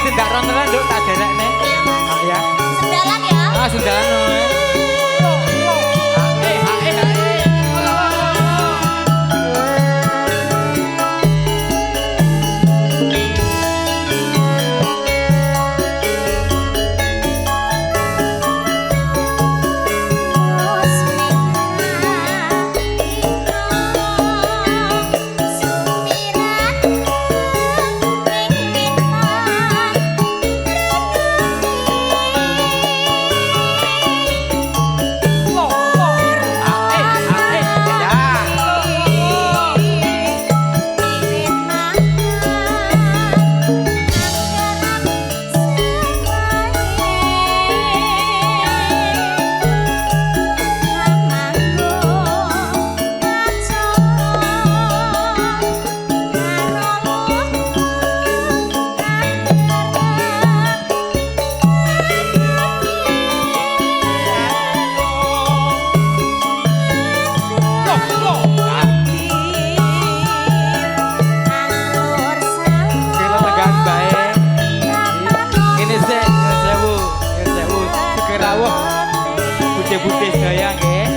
tindak rontelan nduk tak derekne. Oh ya. Sendalan ya. Ah sendalan. Bude sedaya nggih.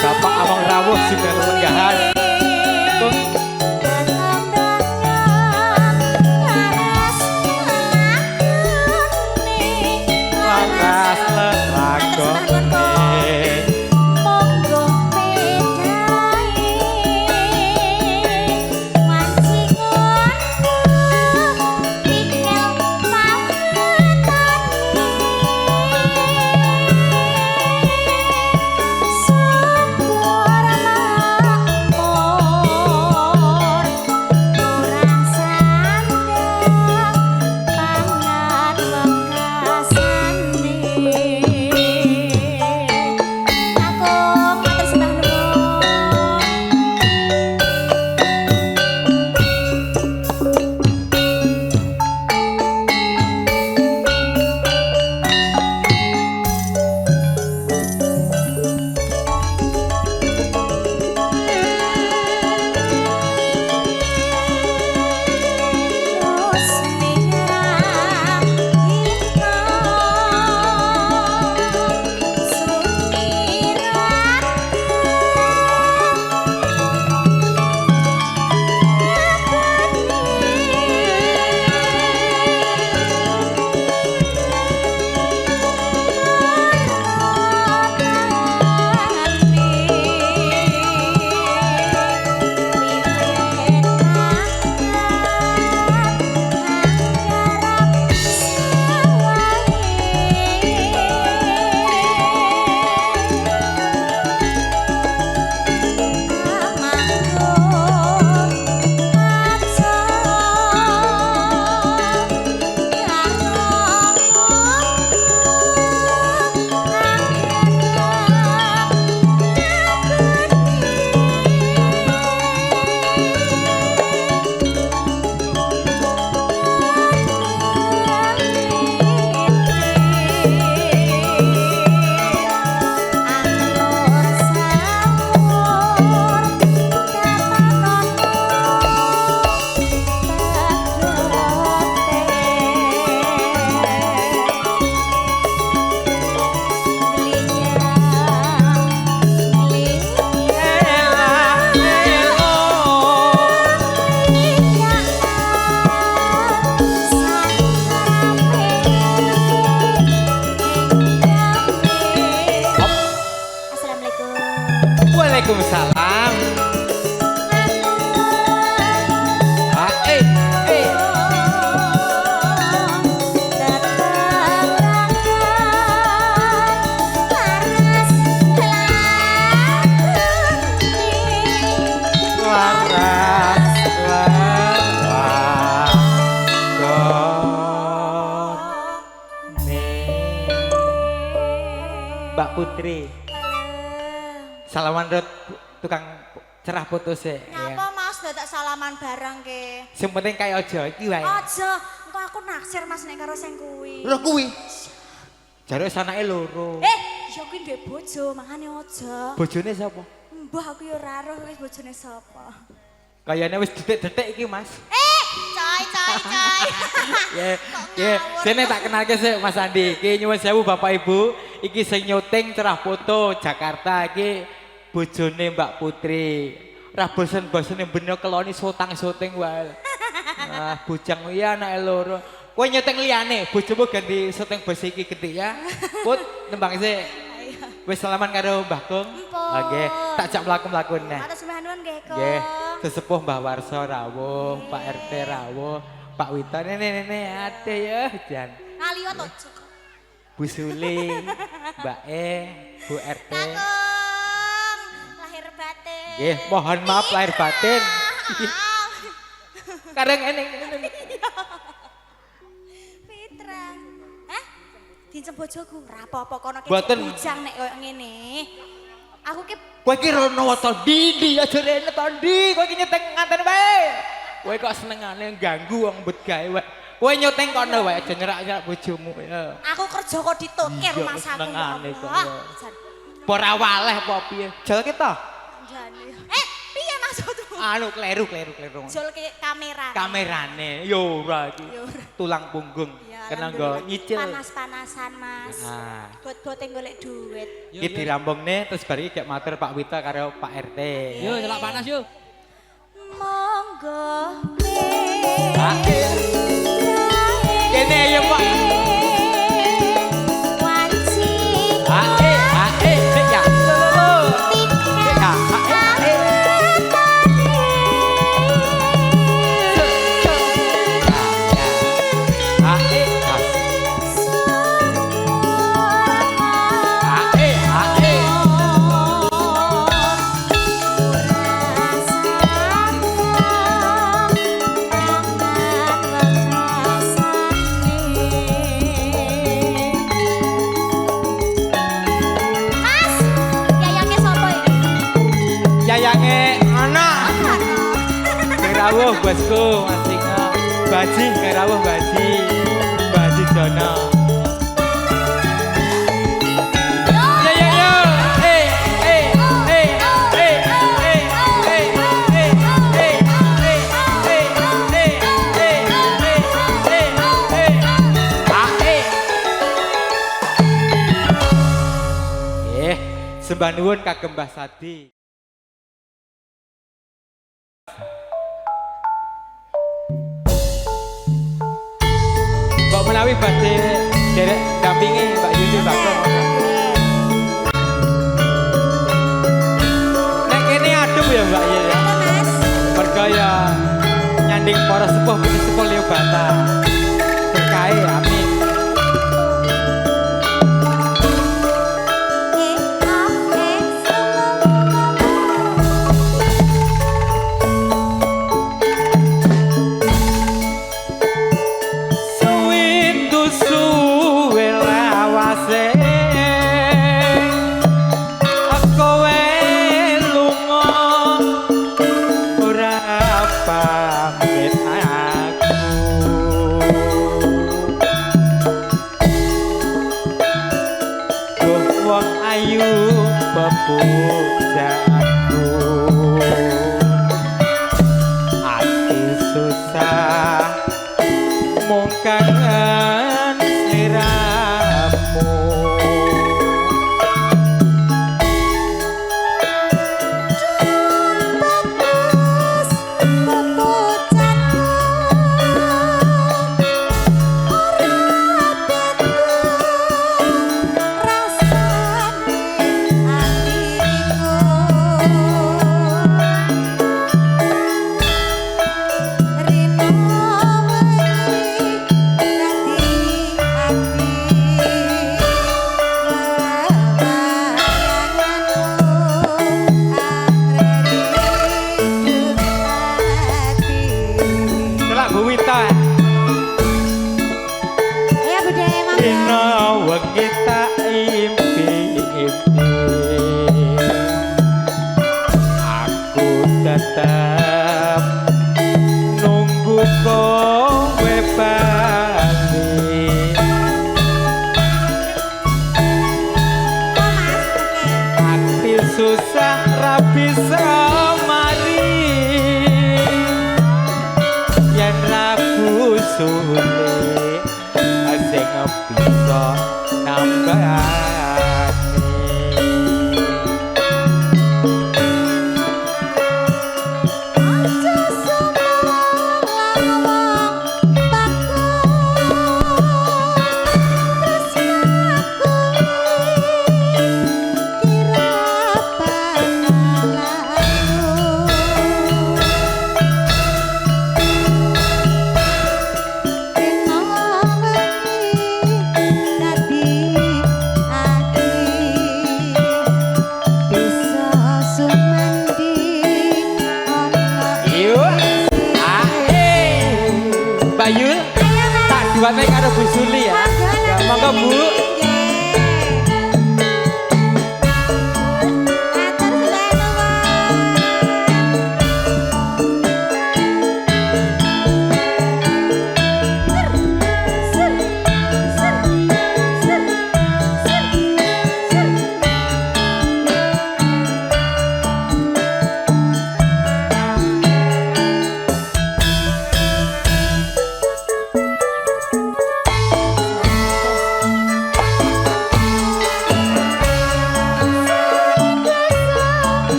Bapak Amang Rawuh juga lenggahan. Waalaikumsalam. Mbak Putri. Salaman Rut tukang cerah putus ya. Nyapa Mas dadak salaman bareng ke. Sing penting kaya aja iki wae. Aja, engko aku naksir Mas nek karo sing kuwi. Lho kuwi. Jare sanake loro. Ya kuwi duwe bojo, makane aja. Bojone sapa? Mbah aku ya ora roh wis bojone sapa. Kayane wis detik-detik iki, Mas. Coy. Ya, sini tak kenalke sik Mas Andi. Iki nyuwun sewu Bapak Ibu, iki sing nyuting cerah foto Jakarta iki bojone Mbak Putri. Ora bosen-bosene bener keloni syuting wae. Ah, bujang iya anake loro. Kowe nyuting liyane, bojomu ganti syuting bos iki gede ya. Put, nembang sik. Wis salaman karo Mbah Kong. Nggih, tak jak mlaku-mlaku neh. Atas nuwun nggih, Kong. Nggih, sesepuh Mbah Warso rawuh, Pak RT rawuh, Pak Wito nene ade ya jan. Ngaliyo to. Bu Suli, Mbak E, Bu RT. Kakung, lahir batin. Nggih, mohon maaf lahir batin. Kadang eneng. Fitra. Hah? Dincem bojoku, ora apa-apa kono ki bujang nek koyo ngene. Aku ki kowe iki rono to ndi aja rene to ndi, kowe iki nyeteng nganten wae. Kowe kok senengane ganggu wong mbet gawe wae. Kowe nyeteng kono wae aja nyerak-nyerak bojomu ya. Aku kerja kok ditokir Iya, Mas aku. senengane kok. Ora waleh apa piye? Jal kita. Jane. Piye maksudmu? Anu kleru. Jol ke kamera. Kamerane yo ora iki. Tulang punggung. Kena nggo nyicil. Panas-panasan, Mas. Nah. Bot-bote golek duit. Iki dirampungne terus bar iki gek matur Pak Wito karo Pak RT. Yo celak panas yo. Monggo. Kene ayo Pak. Wanci. Sik ya. Rawuh bosku masih baji rawuh baji Jono. Sembah nuwun kagem Mbah Sadi. Mbak menawi badhe derek dampingi Mbak Yudi Mbak Kong. Nek kene adem ya Mbak ya. Mergo ya nyanding para sepuh puni sepuh liya bata. Berkahe amin. Pamit aku kowe bali ati susah ra bisa mari yen ra busule sing bisa nambah Bayu, tak diwatnya karo Bu Suli ya. Monggo Bu.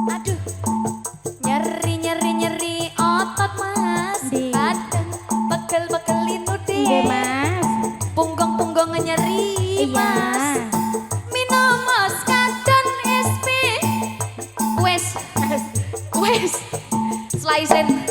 Aduh, nyeri otot mas. Badan pegel-pegelin udah mas. Punggung nyeri mas. Minum kadon SP. Wes, slicing.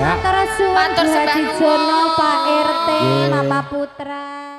Ya. Matur suwun Matur Bu sembah Haji nuwun. Jono, Pak RT, Nggih. Mama Putra.